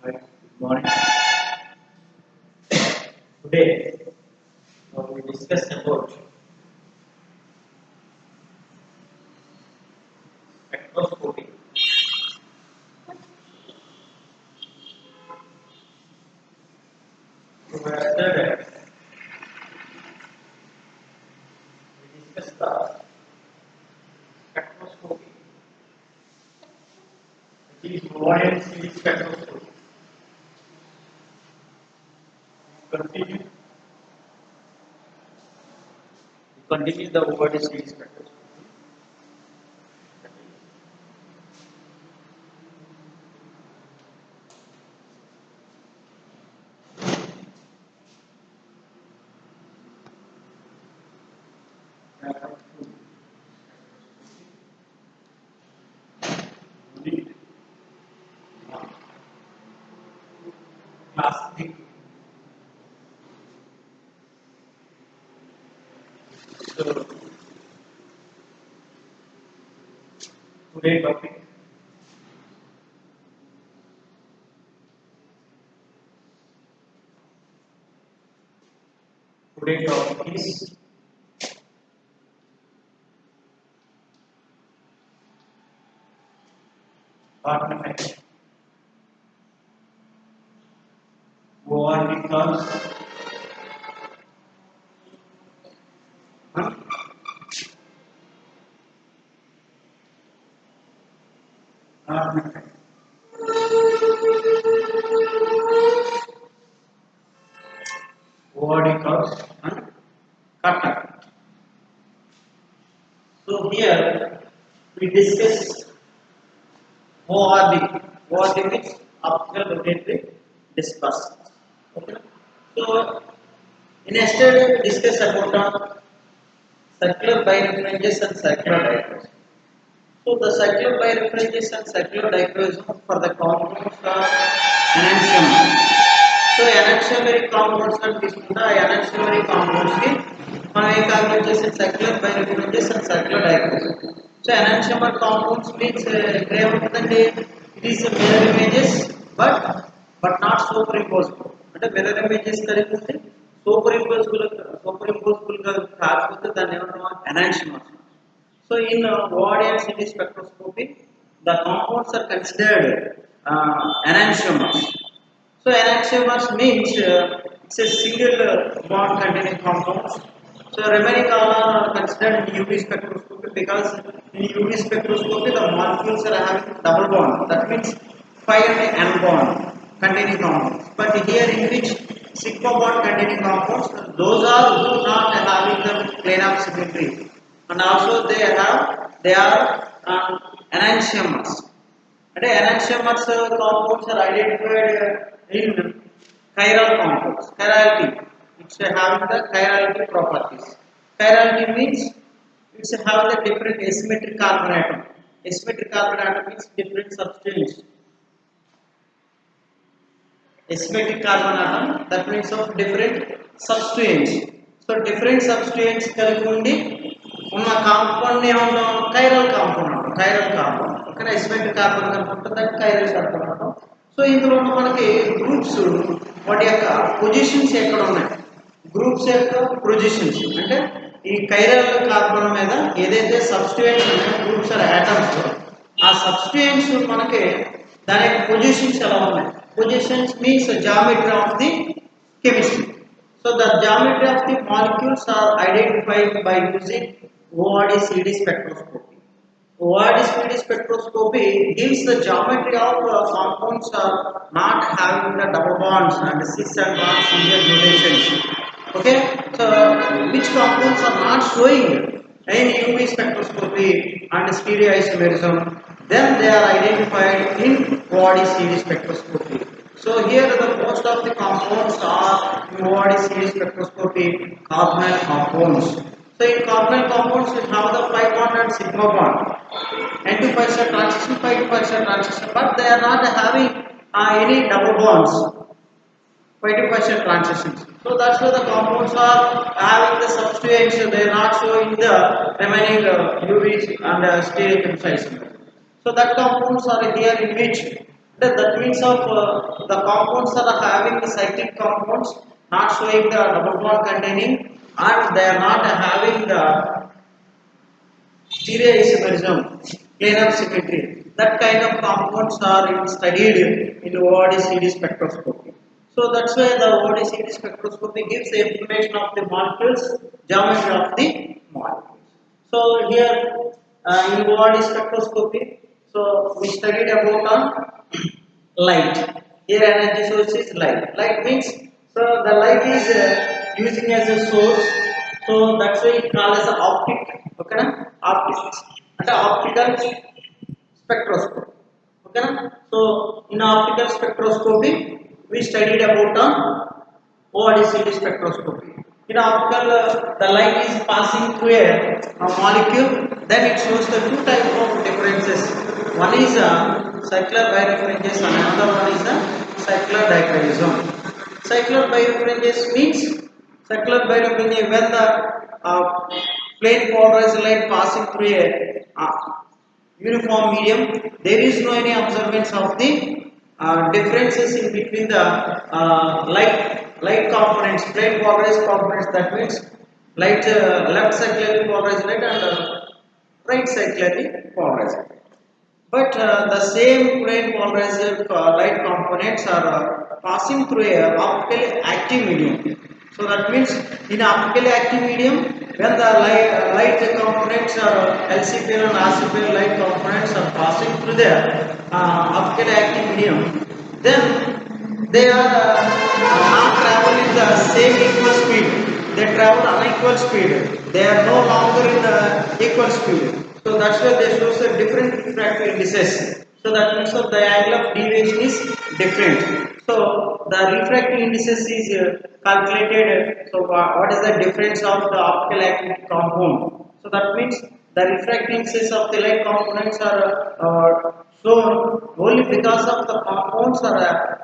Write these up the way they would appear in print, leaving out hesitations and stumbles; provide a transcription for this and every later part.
Hi, good morning. Today we discuss about spectroscopy. So yesterday we discussed the spectroscopy, which is wide series spectroscopy. Continue, continue the wide series spectroscopy. Unit class 3. So today topic is ornament. What becomes ornament. What becomes cutter. So here we discuss ORD. ORD means optical rotatory dispersion. Okay. So in yesterday we discussed about circular birefringence and circular dichroism. So the circular birefringence and circular dichroism for the compounds are enantiomer. So enantiomer compounds are తీసుకుంటా enantiomer compounds కి మనం ఏం calculate చేసే circular birefringence and circular dichroism. So enantiomer compounds means ఇక్కడ ఏముంటుందండి it is mirror images but not superimposable. అంటే mirror images కలిగి ఉంటే superimposable గా కాకపోతే దాన్ని ఏమంటాం enantiomers. So in wide and CT spectroscopy, the compounds are considered enantiomers. So enantiomers means it's a single bond containing compounds. So remaining all are considered in UV spectroscopy because in UV spectroscopy the molecules are having double bond. That means pi and n bond containing compounds. But here in which sigma bond containing compounds, those are who not having the plane of symmetry. And also they are enantiomers. And enantiomers compounds are identified in chiral compounds. Chirality, it's having the chirality properties. Chirality means it's having the different asymmetric carbon atom. Asymmetric carbon atom means different substance. Asymmetric carbon atom, that means of different substituents. So different substituents కలిగి ఉండి ఉన్న compound ఏమన్నా chiral compound అంటాం. Chiral compound ఓకేనా. Asymmetric carbon కనుకుంటుంది దాన్ని chiral carbon అంటాం. So ఇందులో మనకి గ్రూప్స్ వాటి యొక్క పొజిషన్స్ ఎక్కడ ఉన్నాయి, గ్రూప్స్ యొక్క పొజిషన్స్ అంటే ఈ కైరల్ కార్బన్ మీద ఏదైతే సబ్స్టిట్యూయెంట్స్ ఉన్నాయో గ్రూప్స్ ఆర్ ఆటమ్స్, ఆ సబ్స్టిట్యూయెంట్స్ మనకి దాని యొక్క పొజిషన్స్ ఎలా ఉన్నాయి. Positions means geometry of the chemistry. So the geometry of the molecules are identified by using ORD-CD spectroscopy. ORD-CD spectroscopy gives the geometry of compounds are not having the double bonds and cis and bonds in their rotations. Okay, so which compounds are not showing in UV spectroscopy and stereoisomerism, then they are identified in ORD-CD spectroscopy. So here the most of the compounds are in ORD-CD spectroscopy carbonyl compounds. So in carbonyl compounds we have the pi bond and sigma bond. N2 pi star transition, pi to pi star transition, but they are not having any double bonds. Pi to pi star transitions. So that's why the compounds are having the substituents. They are not showing the remaining UV and stereochemistry. So that compounds are here in which That means of the compounds are having the cyclic compounds, not showing the double bond containing, and they are not having the stereoisomerism, planar symmetry. That kind of compounds are studied in ORD-CD spectroscopy. So that's why the ORD-CD spectroscopy gives the information of the molecules, geometry of the molecules. So here in ORD spectroscopy, so we studied about on light. Here energy source is light. Light means so the light is using as a source. So that's why it called as optic. Okay, na? Optics. And optical spectroscopy. Okay, na? So in optical spectroscopy, we studied about ORD-CD spectroscopy. In optical, the light is passing through a molecule. Then it shows the two types of differences. One is cycler birefringence, and another one is cycler dichroism. Cycler birefringence means cycler birefringence when the plane polarized light passing through a uniform medium, there is no any observance of the differences in between the light components, plane polarized components. That means light left cyclically polarized light and right cyclically polarized light. But the same plane polarized light components are passing through a optically active medium. So that means in optically active medium, when the light components are LCPL and RCPL light components are passing through the optically active medium, then they are not traveling the same equal speed. They travel unequal speed. They are no longer in the equal speed. So that's why they shows a different refractive indices. So that means of the angle of deviation is different. So the refractive indices is calculated. So what is the difference of the optical activity compound? So that means the refractive indices of the light components are shown only because of the compounds or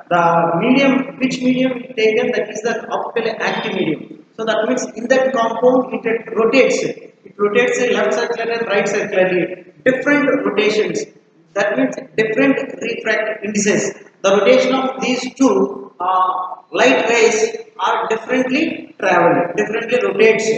the medium, which medium taken, that is the optically active medium. So that means in that compound it rotates. It rotates a left circular and right circular. Different rotations. That means different refractive indices. The rotation of these two light rays are differently traveled, differently rotates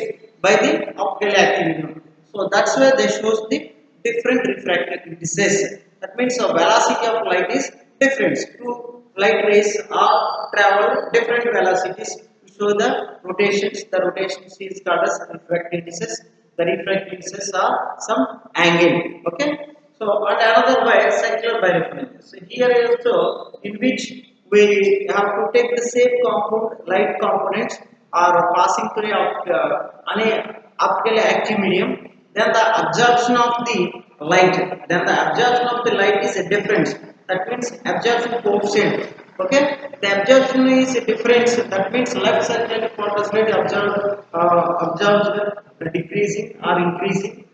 by the optically active medium. So that's why they shows the different refractive indices. That means the velocity of light is different. Two light rays are travel different velocities to show the rotations. The rotations is called as refractive indices. The refractive indices are some angle. Okay. So and another way circular birefringence. So here also in which we have to take the same compound light components are passing through an optically active medium, then the absorption of the light, then the absorption of the light is a difference. That means absorption coefficient. Okay, the absorption is a difference. That means left circular photos light absorbed decreasing or increasing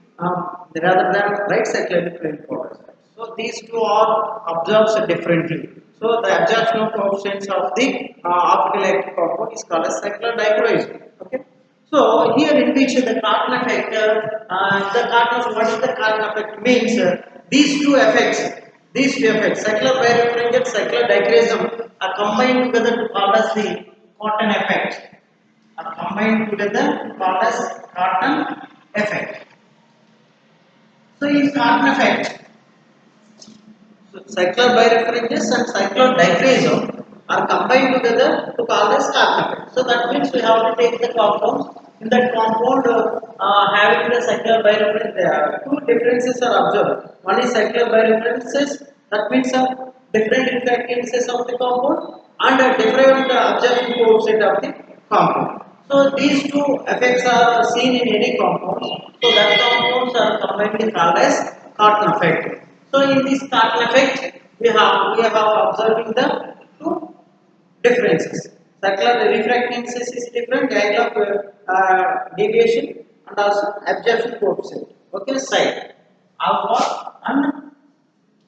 rather than right circular photos. So these two are absorbed differently. So the absorption of coefficients of the optical active compound is called as circular dichroism. Okay. So here in which the Cartan effect, what is the Cartan effect means? These two effects, circular birefringence, circular dichroism, are combined together to call as the Cartan effect. Are combined together called as Cartan effect. So in Cartan effect, so cycler birefringence and cycler dichroism are combined together to call as Cartan. So that means we have to take the compounds. In that compound having the cycler birefringence, there are two differences are observed. One is cycler birefringences, that means different refractances of the compound and a different absorption coefficient of the compound. So these two effects are seen in any compound. So that compounds are combined called as Cartan effect. So in this Cartan effect, we have observing the two differences. Circular refractances is different, angle of deviation and also absorption coefficient. Okay, side alpha and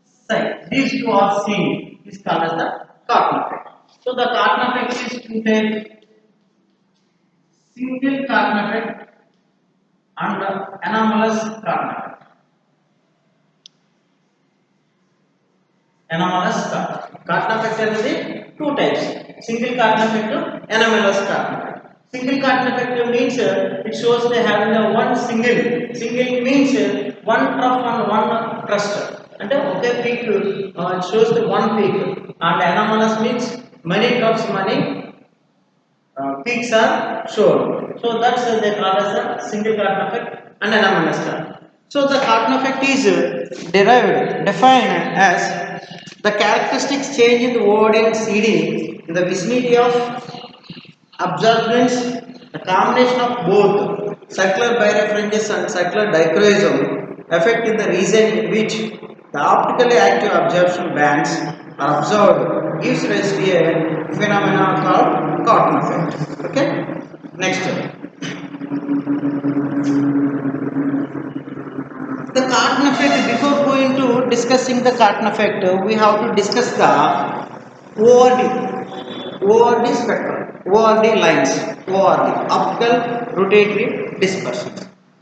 side. These two are seen. Is called as the Cartan effect. So the Cartan effect is to take single Cartan effect and anomalous Cartan effect. anomalous cotton effect అనేది two types, single cotton effect, anomalous cotton effect. Single cotton effect means it shows they having a one single means one trough and one crust అంటే ఒకే peak it shows the one peak, and anomalous means many troughs many peaks are shown. So that's they call as the single cotton effect and anomalous cotton. So the cotton effect is defined as the characteristics change in the word in CD in the vicinity of absorbance, the combination of both circular birefringence and circular dichroism affect in the region in which the optically active absorption bands are observed gives rise to a phenomenon called cotton effect. Okay. Next, the cotton effect. Before going to discussing the cotton effect, we have to discuss the ORD spectrum, ORD lines, ORD optical rotatory dispersion.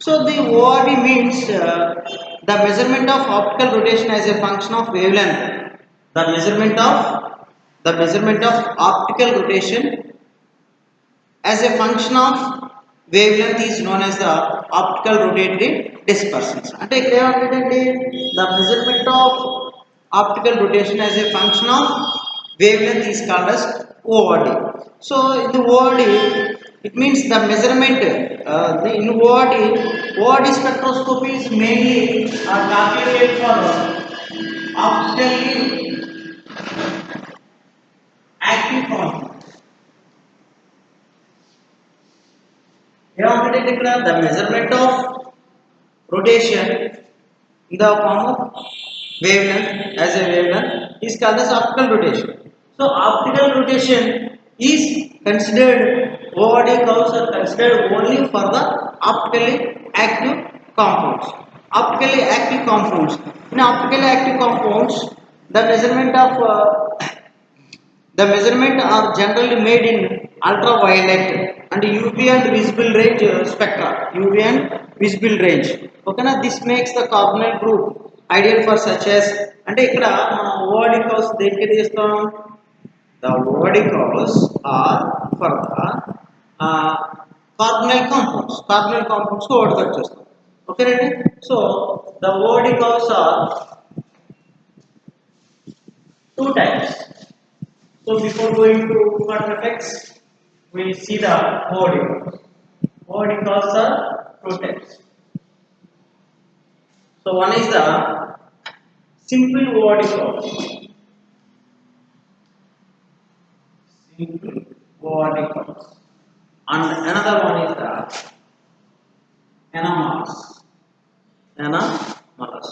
So the ORD means the measurement of optical rotation as a function of wavelength. The measurement of optical rotation as a function of wavelength is known as the optical rotatory dispersions. అంటే ఇక్కడ ఏమంటాడండి, the measurement of optical rotation as a function of wavelength is called as ORD. So in the ORD it means the measurement in ORD spectroscopy is mainly calculated for optically active compounds. The measurement of rotation in the form of wavelength as a wavelength is called as optical rotation. So optical rotation is considered, ORD curves are considered only for the optically active compounds. Optically active compounds. In optically active compounds, the measurement are generally made in ultraviolet and UV and visible range spectra. UV and visible range. Okay, na? This makes the carbonyl group ideal for such as. అంటే ఇక్కడ మనం ORD curves దేనికి చేస్తాం? The ORD curves are for the carbonyl compounds. Carbonyl compounds కు ORD curve చేస్తాం. ఓకేనండి. So the ORD curves are two types. So before going to cotton effects, we see the ORD curves. ORD curves are two types. So one is the simple ORD curve. Simple ORD curves. And another one is the anomalous. Anomalous.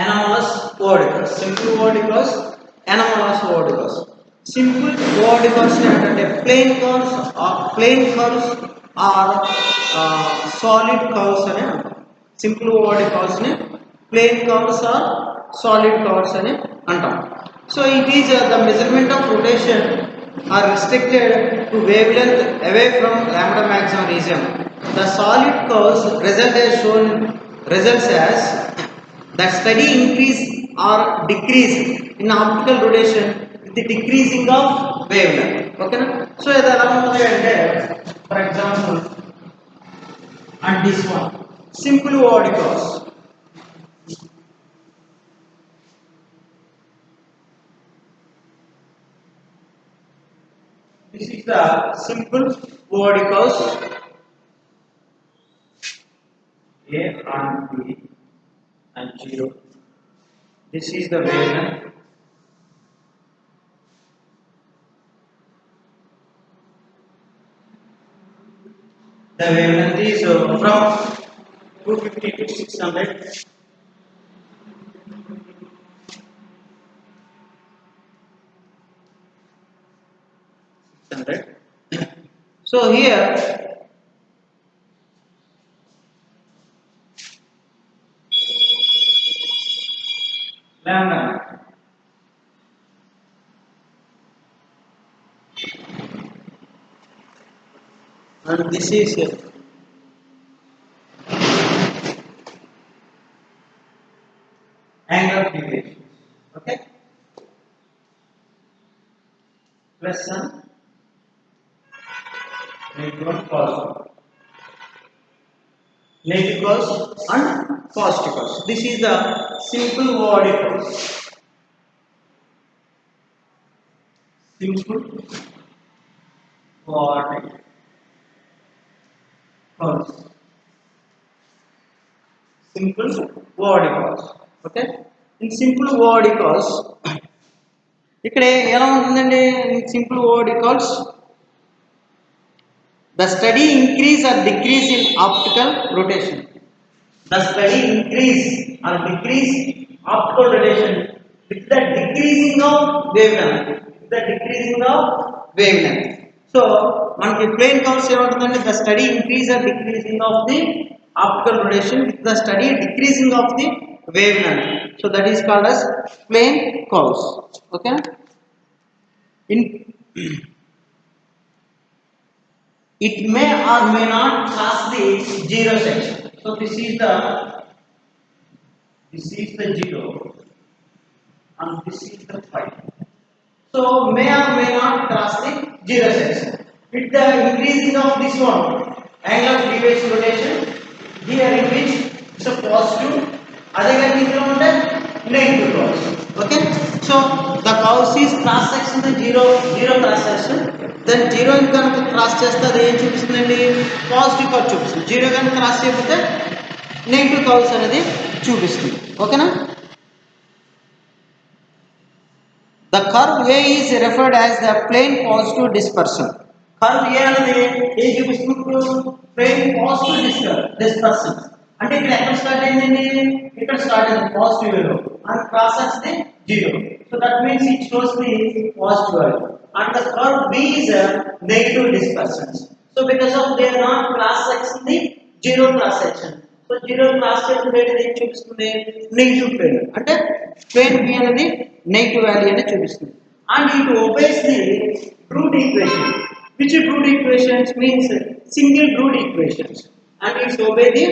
Anomalous ORD curves. Simple ORD curves, anomalous ORD curves. Simple ORD curves ఏంటంటే plain curves or solid curves అని అంటాం. Simple ORD curves ని plain curves or solid curves అని అంటాం. So it is the measurement of rotation are restricted to wavelength away from lambda maximum region. The solid curves results as the steady increase or decrease in optical rotation with the decreasing of wavelength. Okay na? So ఇది ఎలా ఉంటుంది అంటే, for example, and this one simple ORD curves. This is the simple ORD curves. A and B and 0. This is the wavelength. The wavelength is from 250 to 600. So here lambda, and this is angle of deviation. Okay, plus some negative and positive. Negative cos and positive cos. This is the simple ORD cos. Simple ORD cos. Simple ORD cos. Okay. In simple ORD cos, ఇక్కడ ఎలా ఉంటుందండి simple odd calls the study increase or decrease in optical rotation. The study increase or decrease optical rotation with the decreasing of wavelength. With the decreasing of wavelength. So, మనకి plane curves ఏమంటుందంటే the study increase or decreasing of the optical rotation with the study decreasing of the wavelength. So that is called as plane curves. Okay. In it may or may not cross the zero section. So this is the zero and this is the phi. So may or may not cross the zero section. With the increasing of this one angle of deviation rotation, here in which it's a positive, other than negative cos. Okay. So the cos is cross section the zero cross section. Then zero in కనుక cross చేస్తే అది ఏం చూపిస్తుందండి positive curve చూపిస్తుంది. Zero కనుక cross చేయకపోతే negative curves అనేది చూపిస్తుంది. ఓకేనా. The curve A is referred as the plane positive dispersion. Curve A అనేది ఏం చూపిస్తుంది plane positive dispersion. అంటే ఇక్కడ ఎక్కడ స్టార్ట్ అయిందండి ఇక్కడ స్టార్ట్ అయింది పాజిటివ్ వేలో అండ్ క్రాస్ వచ్చేది zero. So that means it shows the positive value. And the curve B is a negative dispersion. So because of they are not cross section the zero cross section. So zero cross section అనేది ఏం చూపిస్తుంది negative plane. అంటే plane B అనేది negative value అని చూపిస్తుంది. And it obeys the Drude equation. Which Drude equations means single Drude equations. And it obeys the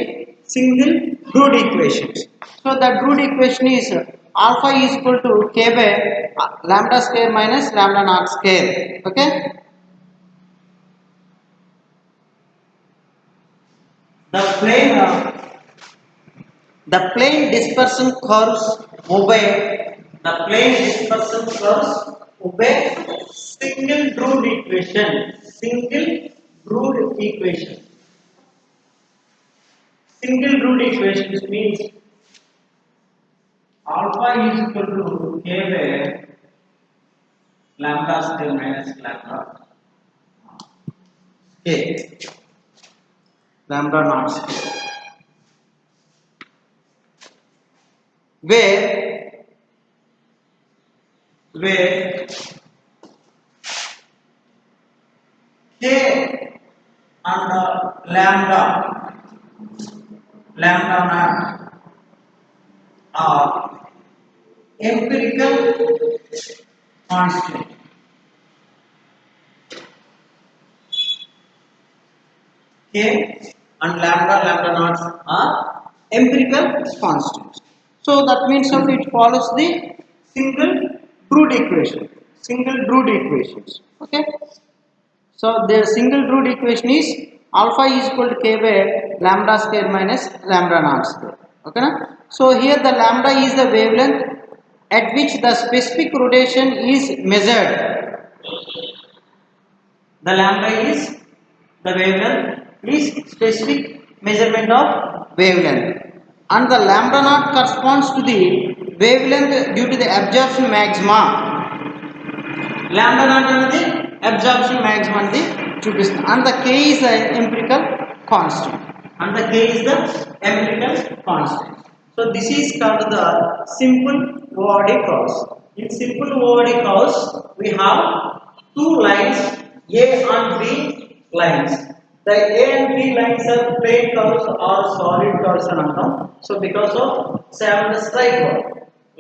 single Drude equations. So the Drude equation is alpha is equal to k by lambda square minus lambda naught square. Okay. The plane dispersion curves obey single Drude equation. Single Drude equation means alpha is equal to k by lambda square minus lambda k lambda naught square, where k and lambda naught are empirical constant. K and lambda naught are empirical constants. So that means of it follows the single Drude equations. Okay. So the single Drude equation is alpha is equal to k by lambda square minus lambda naught square. Okay. So here the lambda is the wavelength at which the specific rotation is measured. The lambda is the wavelength is specific measurement of wavelength, and the lambda naught corresponds to the wavelength due to the absorption maxima. Lambda naught అనేది absorption maxima అనేది చూపిస్తుంది, and the k is the empirical constant. So this is called the simple ORD curves. In simple ORD curves, we have two lines, A and B lines. The A and B lines are plane curves or solid curves and all. So because of seven straight one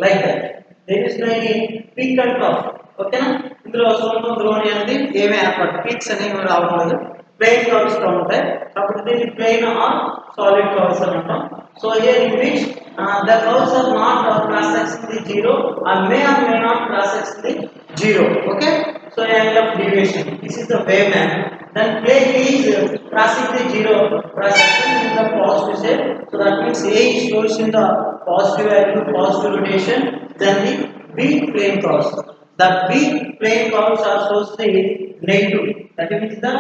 like that, there is no any peak and trough. Okay na? ఇందులో సోమం ద్రోణి అనేది ఏమీ ఏర్పడదు, peaks అనేవి రావట్లేదు, plain curves గా ఉంటాయి కాబట్టి దీన్ని ప్లెయిన్ ఆర్ సాలిడ్ కర్వ్స్ అని అంటాం so here in which the curves are not cross sectioning the zero or may not cross section the zero okay so angle of deviation this is the Weyman then plane B is crossing the zero cross section in the positive side so that means A is shows in the positive angle positive rotation then the B plane curves the B plane curves are shows the negative that means the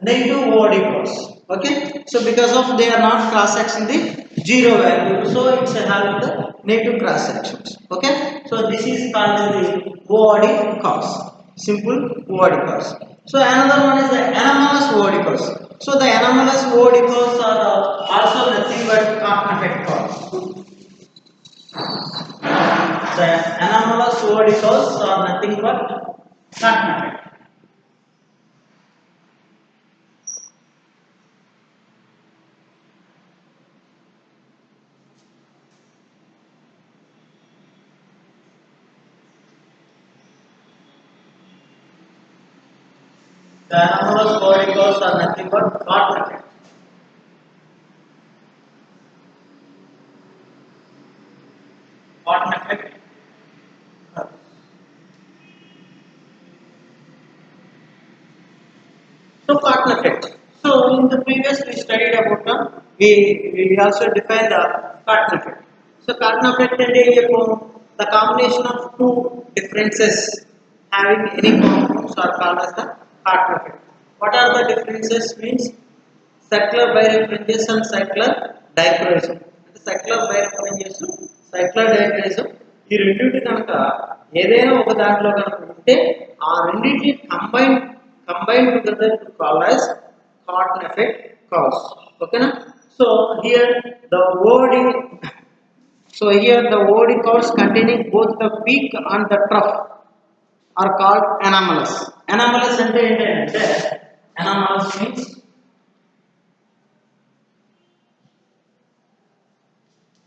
negative OD curves okay so because of they are not cross sectioning the zero value so it's having the negative cross sections okay so this is called the OD curves simple OD curves so another one is the anomalous OD curves so the anomalous OD curves are also nothing but Cartman curves the anomalous OD curves are nothing but Cartman the anomalous OD curves are nothing but Cartman effect. Cartman effect. So Cartman effect. So in the previous we studied about we also defined the Cartman effect. So Cartman effect is the combination of two differences having any compounds are called as the Cartman effect. What are the differences means circular birefringence and circular dichroism. Circular birefringence, circular dichroism ఈ రెండింటి కనుక ఏదైనా ఒక దాంట్లో కనుక ఉంటే ఆ రెండింటిని combined together to call as Cartman effect curves. Okay na? So here the OD curves containing both the peak and the trough are called anomalous. Anomalous అంటే ఏంటంటే anomalous means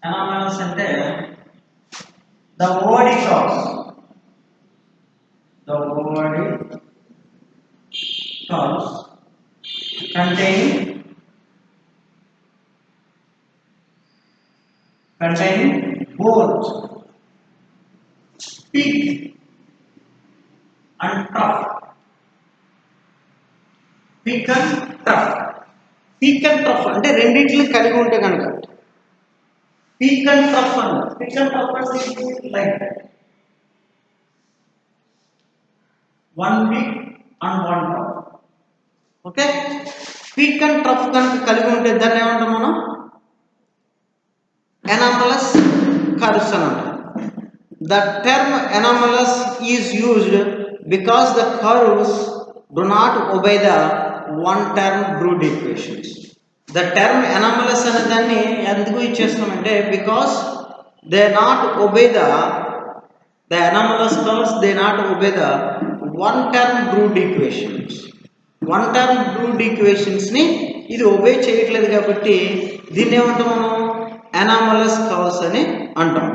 anomalous అంటే the OD curves containing both peak and trough. Peak and trough. Peak and trough అంటే రెండింటిని కలిగి ఉంటే కనుక peak and trough అంటే peak and trough అంటే like one peak and one trough. Okay? Peak and trough కనుక కలిగి ఉంటే దాన్ని ఏమంటాం మనం anomalous curves అని అంటాం. The term anomalous is used because the curves do not obey the one term Brood equations. The term anomalous అనే దాన్ని ఎందుకు ఇచ్చేస్తామంటే because they not obey the anomalous curves they not obey the one term Brood equations. One term Brood equations ని ఇది obey చేయట్లేదు కాబట్టి దీన్ని ఏమంటాం మనం anomalous curves అని అంటాం.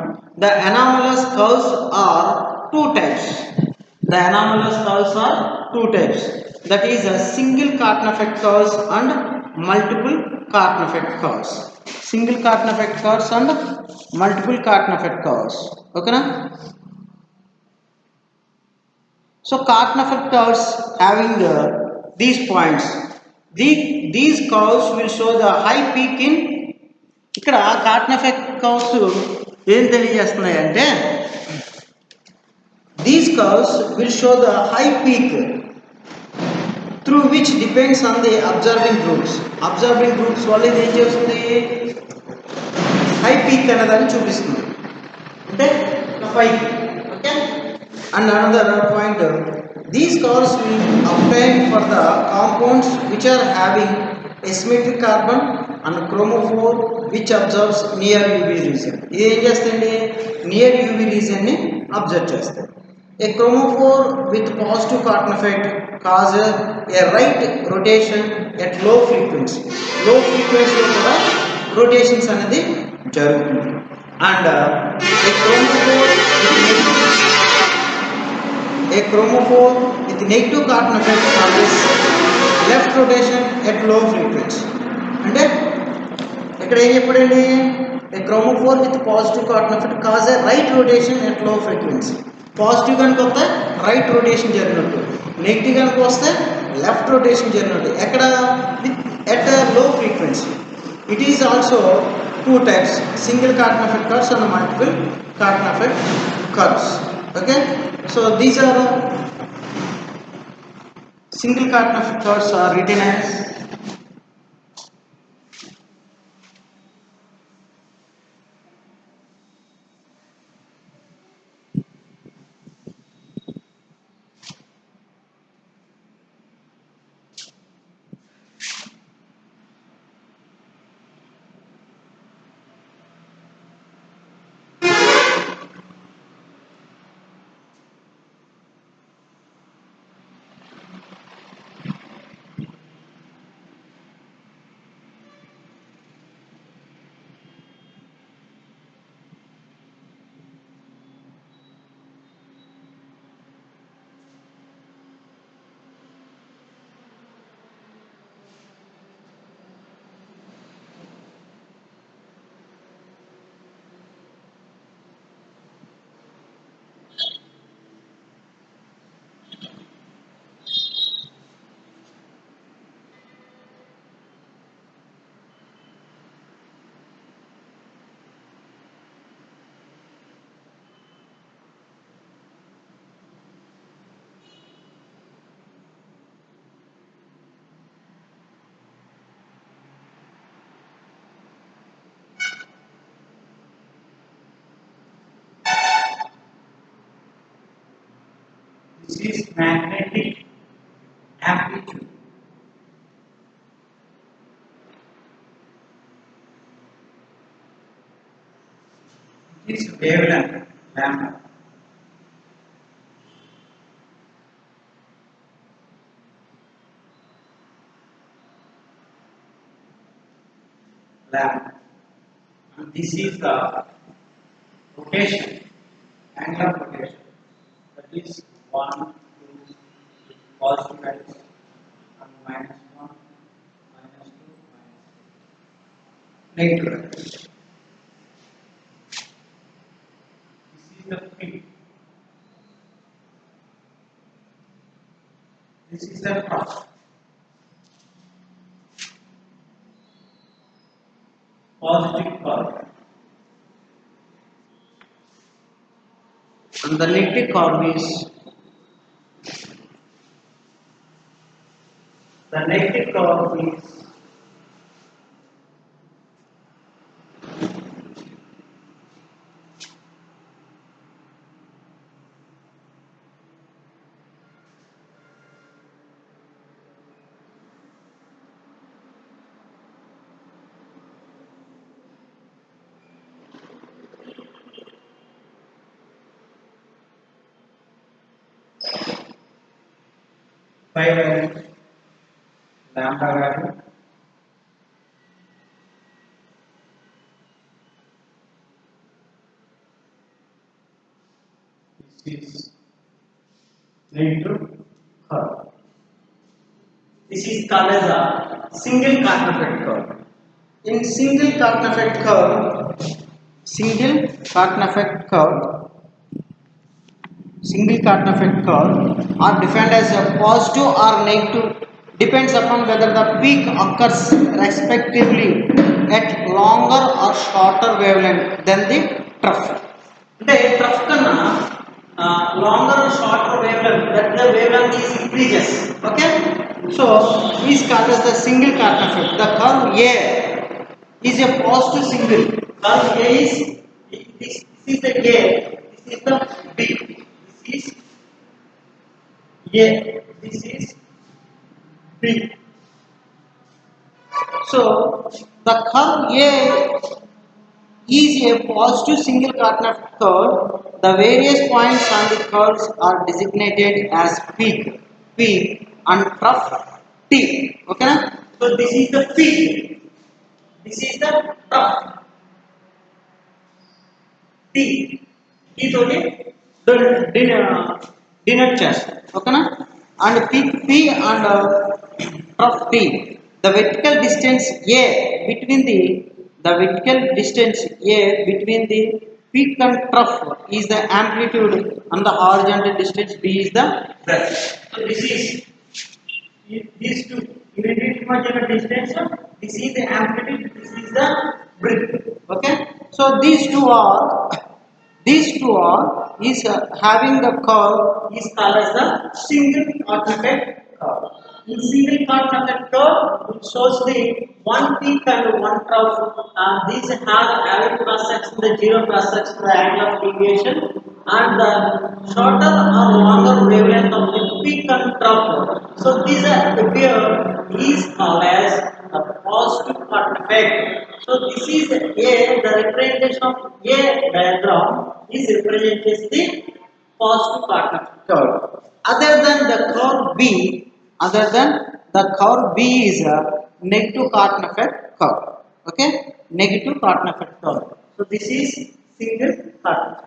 The anomalous curves are two types. The anomalous curves are two types. That is a single Cartman effect curves and multiple Cartman effect curves. Single Cartman effect curves and multiple Cartman effect curves. Okay na? So Cartman effect curves having these points. These curves will show the high peak in ఇక్కడ Cartman effect curves ఏం తెలియజేస్తున్నాయి అంటే these curves will show the high peak through which depends on the observing groups. Observing groups వల్ల ఇది ఏం చేస్తుంది high peak అనేదాన్ని చూపిస్తుంది అంటే పైకి okay and another point these curves will obtain for the compounds which are having asymmetric carbon and chromophore which observes near UV region. ఇది ఏం చేస్తుంది near UV region ని అబ్జర్వ్ చేస్తుంది. A chromophore with positive Cartman effect causes a right rotation at low frequency. Low frequency లో కూడా rotations అనేది జరుగుతుంది. And a a chromophore with negative cotton effect causes left rotation at low frequency. అంటే ఇక్కడ ఏం చెప్పాడండి, a chromophore with positive Cotton effect cause a right rotation at low frequency. Positive కనుక వస్తే రైట్ రొటేషన్ జరిగినట్టు, negative కనుక వస్తే left rotation జరిగినట్టు. ఎక్కడ with at low frequency. It is also two types, single Cotton effect curves and multiple Cotton effect curves. Okay, so these are single cotton effect curves are written as this is magnetic amplitude. It is wavelength lambda. Lambda. And this is the rotation, angular rotation. That is 1, 2, positive values, and -1, -2, negative values. This is the peak. This is the trough. Positive curve. And the negative curve is bivalent lambda value. This is negative curve. This is called as a single cotton effect curve. In single cotton effect curve are defined as a positive or negative, depends upon whether the peak occurs respectively at longer or shorter wavelength than the trough. అంటే trough కన్నా longer or shorter wavelength, that the wavelength is increases. Okay, so is called as the single cotton effect. The curve A is a positive single. Curve A is this is the A, this is the B, this is A, this is B. So the curve A is a positive single cotton effect curve. The various points on the curves are designated as peak, and trough T. Okay, na? So this is the peak, this is the trough T. T toti denote okay na? And peak P and trough T. The vertical distance A between the vertical distance A between the peak and trough is the amplitude and the horizontal distance B is the breadth. So this is these two immediate marginal distance. This is the amplitude. This is the breadth. Okay. So these two are is having the curve is called as the single coordinate curve. In single coordinate curve, it shows the one peak and one trough. These have average cross section, the zero cross section, the angle of deviation, and the shorter or longer wavelength of the peak and trough. So these are here is called as a positive coordinate. So this is the representation of A diagram is represented as the positive coordinate curve. Other than the curve B is a negative coordinate curve. Okay, negative coordinate curve. So this is single coordinate,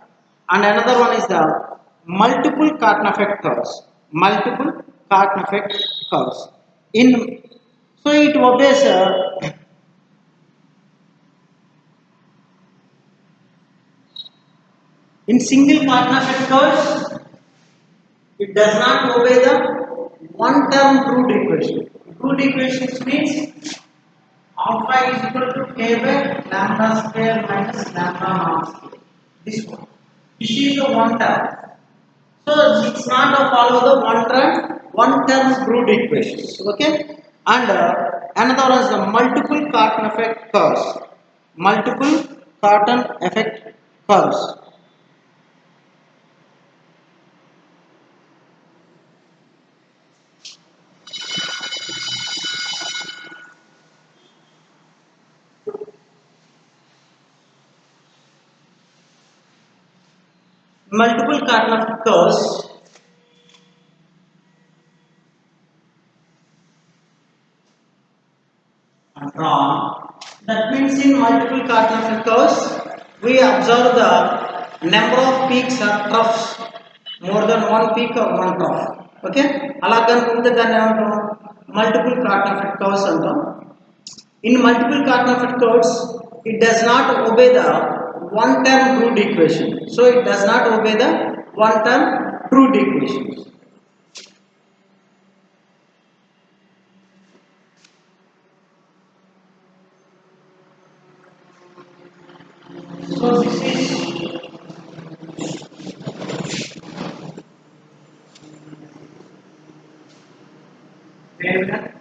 and another one is the multiple coordinate curves. Multiple coordinate curves. In so it obeys in single coordinate curves. It does not obey the one term Drude equation. Drude equations means alpha is equal to k by lambda square minus lambda naught square. This one. This is the one term. So it's not a follow the one term Drude equations. Okay. And another one is the multiple Cartan effect curves. Multiple Cartan effect curves. Multiple Cartan curves are drawn. That means in multiple Cartan curves, we observe the number of peaks or troughs, more than one peak or one trough. Okay, అలాగనుకుంటే దాన్ని ఏమంటాం multiple Cartan curves అంటాం. In multiple Cartan curves, it does not obey the one term Drude equation. So it does not obey the one term Drude equation. So this is wavelength.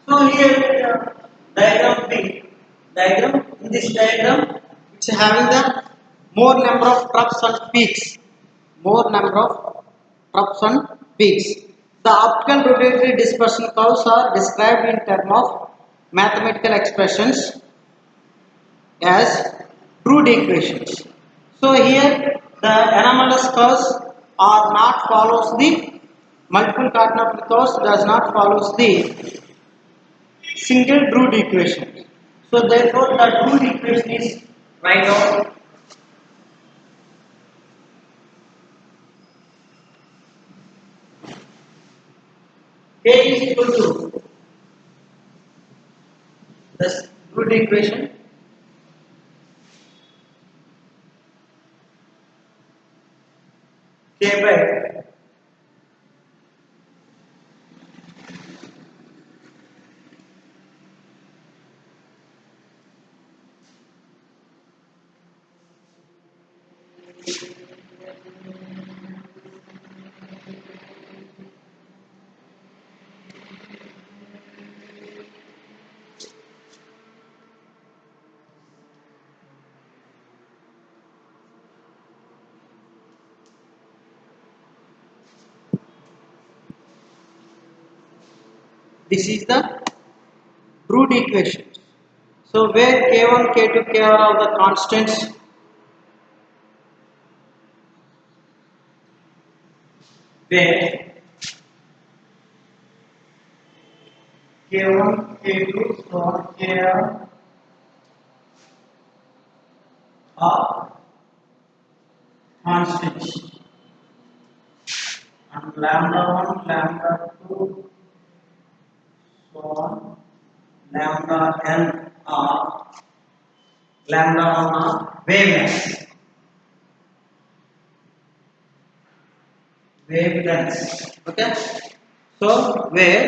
So here diagram B. Diagram in this diagram, it's having the more number of troughs and peaks. More number of troughs and peaks. The optical rotatory dispersion curves are described in terms of mathematical expressions as Drude equations. So here the anomalous curves are not follows the multiple coordinate curves does not follows the single Drude equation. So therefore the Drude equation is write out K is equal to the Drude equation K by This is the root equation. So where k1, k2, k are all the constants, where k1, k2, so on k are constants, and lambda 1, lambda 2, so on lambda n are lambda 1 are wavelengths. Okay, so where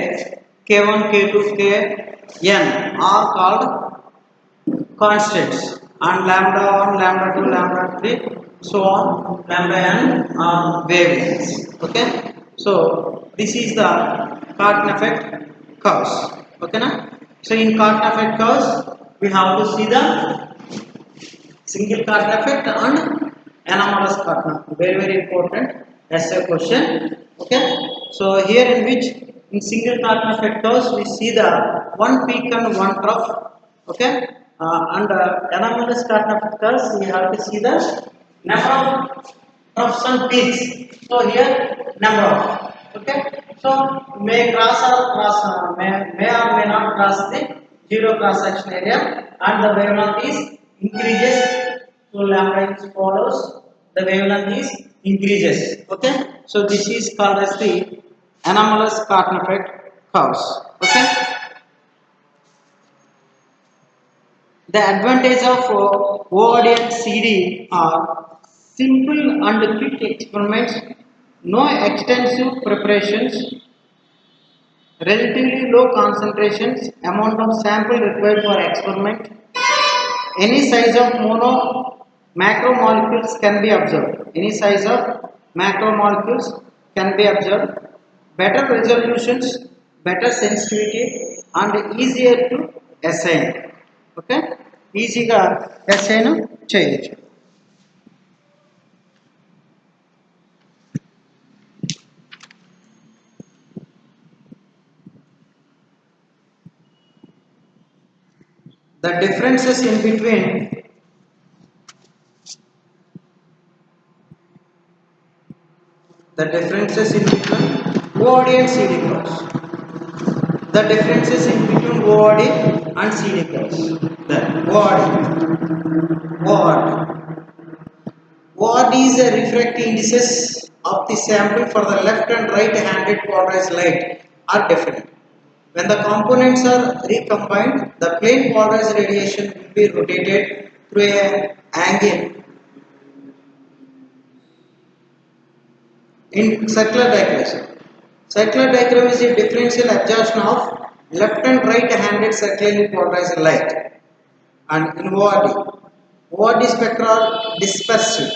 k1, k2, kn are called constants, and lambda 1, lambda 2, lambda 3, so on lambda n are wavelengths. Okay, so this is the Cartan effect curves. Okay na? So in Cartan effect curves we have to see the single Cartan effect and anomalous Cartan. Very very important essay question. Okay, so here in which in single Cartan effect curves we see the one peak and one trough. Okay, and anomalous Cartan effect curves we have to see the number of troughs and peaks. So here number of, okay, so may cross or cross, may or may not cross the zero cross section area, and the wavelength is increases. So lambda is follows, the wavelength is increases. Okay, so this is called as the anomalous Cartan effect curves. Okay, the advantage of ORD and CD are simple and quick experiments, no extensive preparations, relatively low concentrations, amount of sample required for experiment, any size of macromolecules can be observed. Any size of macromolecules can be observed. Better resolutions, better sensitivity, and easier to assign. Okay, ఈజీగా assign చేయొచ్చు. The differences in between ORD and CD curves. The differences in between ORD and CD curves. The ORD is a refractive indices of the sample for the left and right handed polarized light are different. When the components are recombined, the plane polarized radiation will be rotated through an angle in circular diagram. Circular diagram is a differential absorption of left and right handed circularly polarized light. And in ORD spectra are dispersive,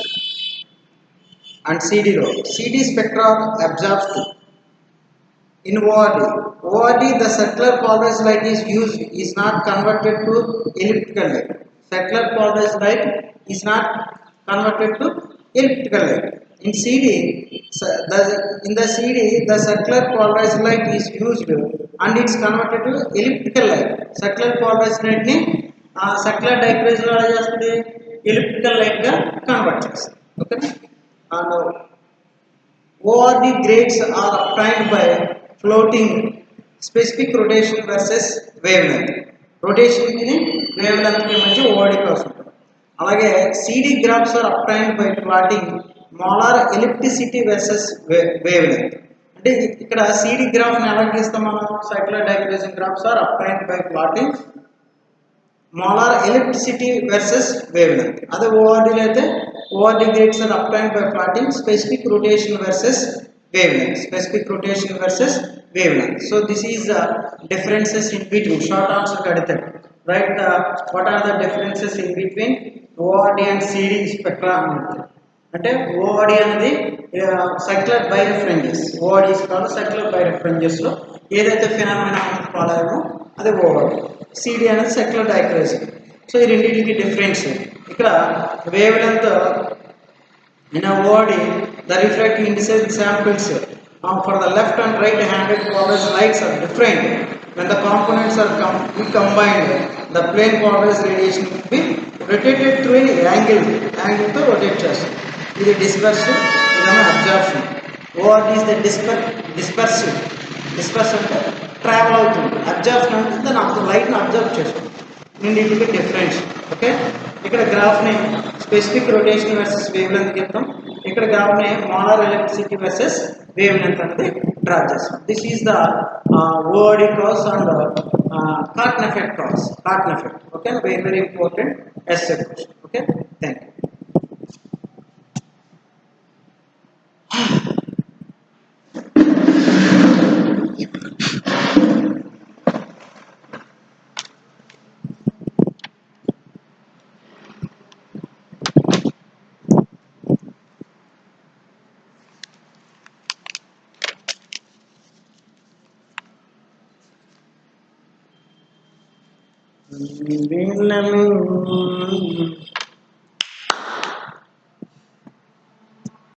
and CD spectra are absorptive. In ORD the circular polarized light is not converted to elliptical light. Circular polarized light is not converted to elliptical light. In the CD the circular polarized light is used and it's converted to elliptical light. Circular polarized light ni circular dichroism lo chestadi elliptical light ga convert chestadi. Okay, and ORD grades are obtained by floating specific rotation versus wavelength. Rotation meaning wavelength ki manchi ORD curves untayi. Alage CD graphs are obtained by plotting molar ellipticity versus wavelength. అంటే ఇక్కడ CD graph ని ఎలా గీస్తాం మనం? Circular dichroism graphs are obtained by plotting molar ellipticity versus wavelength. Other ORD అయితే ORD grades are obtained by plotting specific rotation versus wavelength. So this is the differences in between. Short answer kadite. Right? What are the differences in between ORD and CD spectra? అంటే ORD అనేది circular birefringence. ORD is called circular birefringence లో ఏదైతే phenomena follow అయ్యామో అది ORD. CD అనేది circular dichroism. So ఈ రెండింటికి difference ఇక్కడ wavelength in ORD the refractive indices samples for the left and right handed polarized lights are different. when the components are combined, the plane polarized radiation will be rotated through a angle to rotate చేస్తుంది. ఇది dispersive, ఇదేమో absorption. What is the dispersive? Disperse అంటే travel అవుతుంది. Absorption అంటే దాని లైట్ని absorb చేస్తుంది. రెండింటికి డిఫరెన్స్. ఓకే, ఇక్కడ గ్రాఫ్ని specific rotation versus wavelength చెప్తాం. ఇక్కడ గ్రాఫ్ని molar electricity versus wavelength అనేది డ్రా చేస్తాం. This is the ORD cause and Cartan effect cause. Cartan effect. Okay, very very important essay question. Okay, thank you.